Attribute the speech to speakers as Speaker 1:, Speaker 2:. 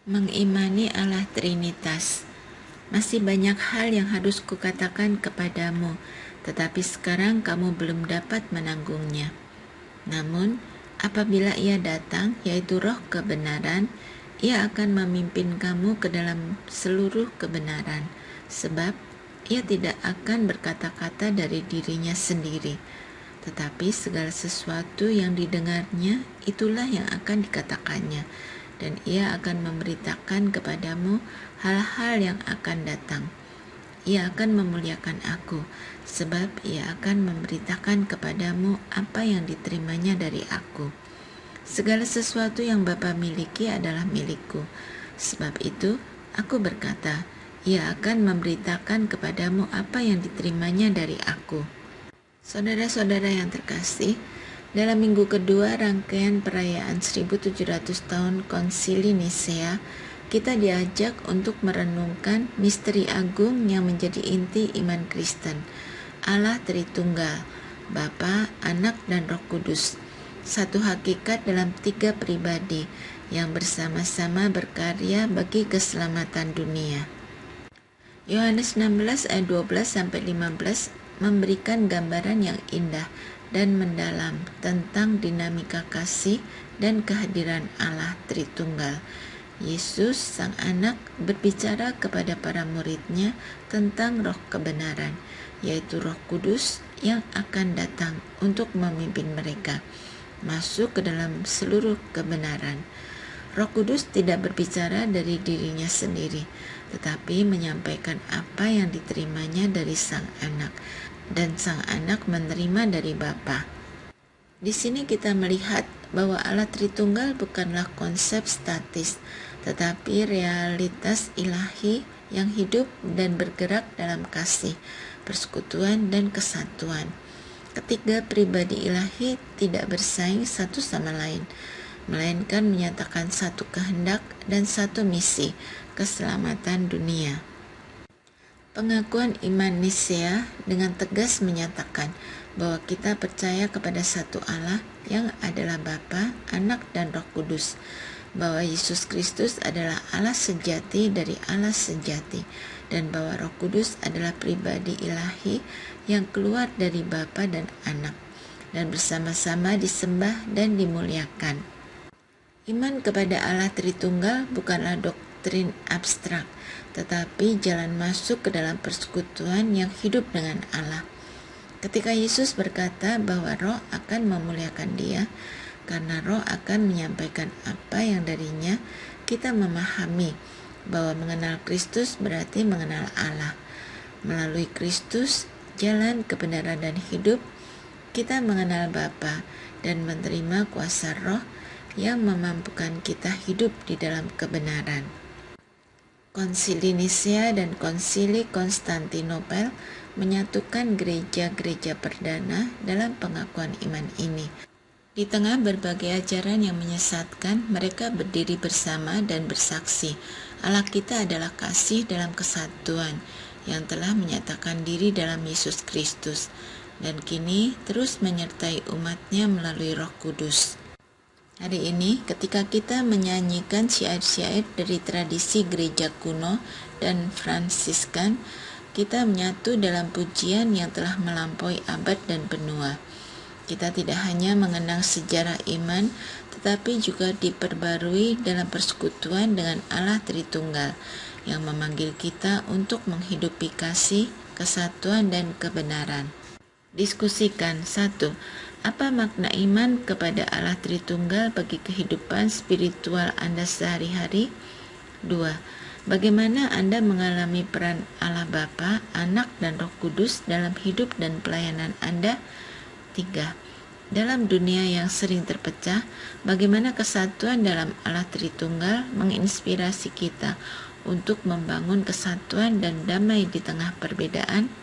Speaker 1: Mengimani Allah Trinitas. Masih banyak hal yang harus kukatakan kepadamu, tetapi sekarang kamu belum dapat menanggungnya. Namun, apabila Ia datang, yaitu Roh kebenaran, Ia akan memimpin kamu ke dalam seluruh kebenaran, sebab Ia tidak akan berkata-kata dari dirinya sendiri, tetapi segala sesuatu yang didengarnya, itulah yang akan dikatakannya, dan Ia akan memberitakan kepadamu hal-hal yang akan datang. Ia akan memuliakan aku, sebab Ia akan memberitakan kepadamu apa yang diterimanya dari aku. Segala sesuatu yang Bapa miliki adalah milikku. Sebab itu, aku berkata, Ia akan memberitakan kepadamu apa yang diterimanya dari aku. Saudara-saudara yang terkasih, dalam minggu kedua rangkaian perayaan 1700 tahun Konsili Nisea, kita diajak untuk merenungkan misteri agung yang menjadi inti iman Kristen, Allah Tritunggal, Bapa, Anak, dan Roh Kudus, satu hakikat dalam tiga pribadi yang bersama-sama berkarya bagi keselamatan dunia. Yohanes 16 ayat 12-15 memberikan gambaran yang indah dan mendalam tentang dinamika kasih dan kehadiran Allah Tritunggal. Yesus, Sang Anak, berbicara kepada para muridnya tentang roh kebenaran, yaitu Roh Kudus yang akan datang untuk memimpin mereka masuk ke dalam seluruh kebenaran. Roh Kudus tidak berbicara dari dirinya sendiri, tetapi menyampaikan apa yang diterimanya dari Sang Anak, dan Sang Anak menerima dari Bapa. Di sini kita melihat bahwa Allah Tritunggal bukanlah konsep statis, tetapi realitas ilahi yang hidup dan bergerak dalam kasih, persekutuan, dan kesatuan. Ketiga pribadi ilahi tidak bersaing satu sama lain, melainkan menyatakan satu kehendak dan satu misi, keselamatan dunia. Pengakuan iman Nisea dengan tegas menyatakan bahwa kita percaya kepada satu Allah yang adalah Bapa, Anak, dan Roh Kudus, bahwa Yesus Kristus adalah Allah sejati dari Allah sejati, dan bahwa Roh Kudus adalah pribadi ilahi yang keluar dari Bapa dan Anak, dan bersama-sama disembah dan dimuliakan. Iman kepada Allah Tritunggal bukanlah doktrin abstrak, tetapi jalan masuk ke dalam persekutuan yang hidup dengan Allah. Ketika Yesus berkata bahwa Roh akan memuliakan Dia, karena Roh akan menyampaikan apa yang darinya, kita memahami bahwa mengenal Kristus berarti mengenal Allah. Melalui Kristus, jalan kebenaran dan hidup, kita mengenal Bapa dan menerima kuasa Roh yang memampukan kita hidup di dalam kebenaran. Konsili Nisea dan Konsili Konstantinopel menyatukan gereja-gereja perdana dalam pengakuan iman ini. Di tengah berbagai ajaran yang menyesatkan, mereka berdiri bersama dan bersaksi, Allah kita adalah kasih dalam kesatuan yang telah menyatakan diri dalam Yesus Kristus, dan kini terus menyertai umatnya melalui Roh Kudus. Hari ini, ketika kita menyanyikan syair-syair dari tradisi gereja kuno dan Fransiskan, kita menyatu dalam pujian yang telah melampaui abad dan benua. Kita tidak hanya mengenang sejarah iman, tetapi juga diperbarui dalam persekutuan dengan Allah Tritunggal, yang memanggil kita untuk menghidupi kasih, kesatuan, dan kebenaran. Diskusikan. 1. Apa makna iman kepada Allah Tritunggal bagi kehidupan spiritual Anda sehari-hari? 2. Bagaimana Anda mengalami peran Allah Bapa, Anak, dan Roh Kudus dalam hidup dan pelayanan Anda? 3. Dalam dunia yang sering terpecah, bagaimana kesatuan dalam Allah Tritunggal menginspirasi kita untuk membangun kesatuan dan damai di tengah perbedaan?